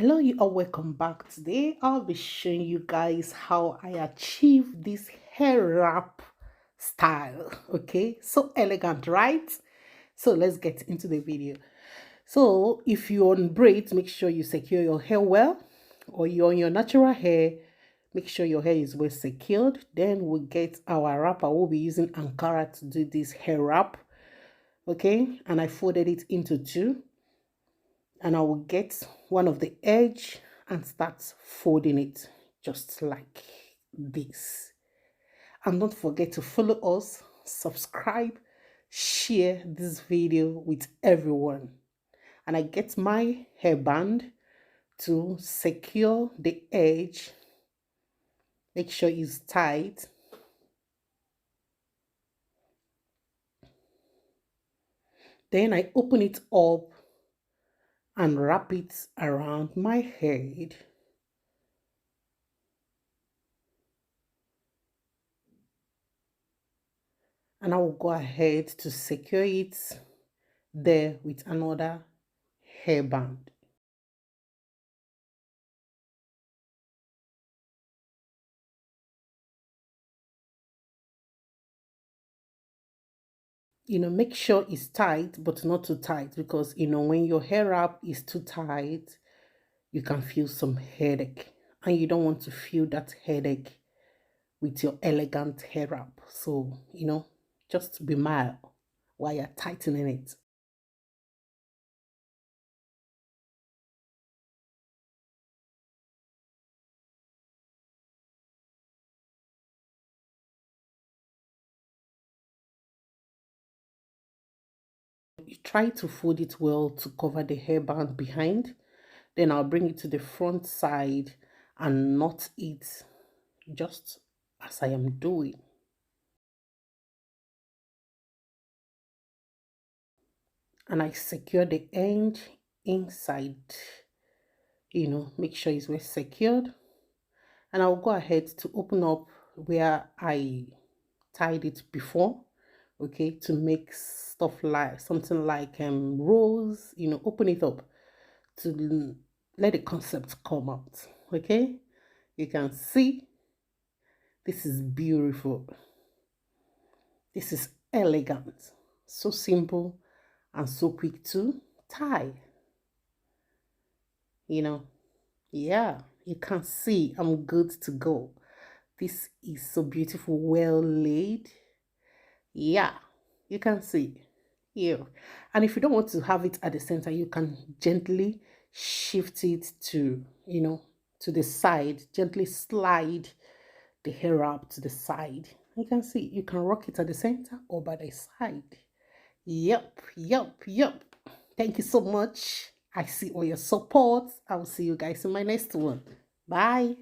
Hello, you all, welcome back. Today I'll be showing you guys how I achieve this hair wrap style. Okay, so elegant, right? So let's get into the video. So if you're on braids, make sure you secure your hair well, or you're on your natural hair, make sure your hair is well secured. Then we'll get our wrapper. We'll be using Ankara to do this hair wrap. Okay, and I folded it into two, and I will get one of the edge and start folding it just like this. And don't forget to follow us, subscribe, share this video with everyone. And I get my hairband to secure the edge. Make sure it's tight. Then I open it up and wrap it around my head. And I will go ahead to secure it there with another hairband. Make sure it's tight, but not too tight, because when your hair wrap is too tight, you can feel some headache, and you don't want to feel that headache with your elegant hair wrap. So just be mild while you're tightening it. You try to fold it well to cover the hairband behind. Then I'll bring it to the front side and knot it just as I am doing. And I secure the end inside. Make sure it's well secured. And I'll go ahead to open up where I tied it before, okay, to make stuff like something like rolls. Open it up to let the concept come out. Okay, you can see this is beautiful, this is elegant, so simple and so quick to tie. Yeah, you can see I'm good to go. This is so beautiful, well laid. Yeah, you can see here. And if you don't want to have it at the center, you can gently shift it to to the side. Gently slide the hair up to the side. You can see you can rock it at the center or by the side. Yep. Thank you so much. I see all your support. I will see you guys in my next one. Bye.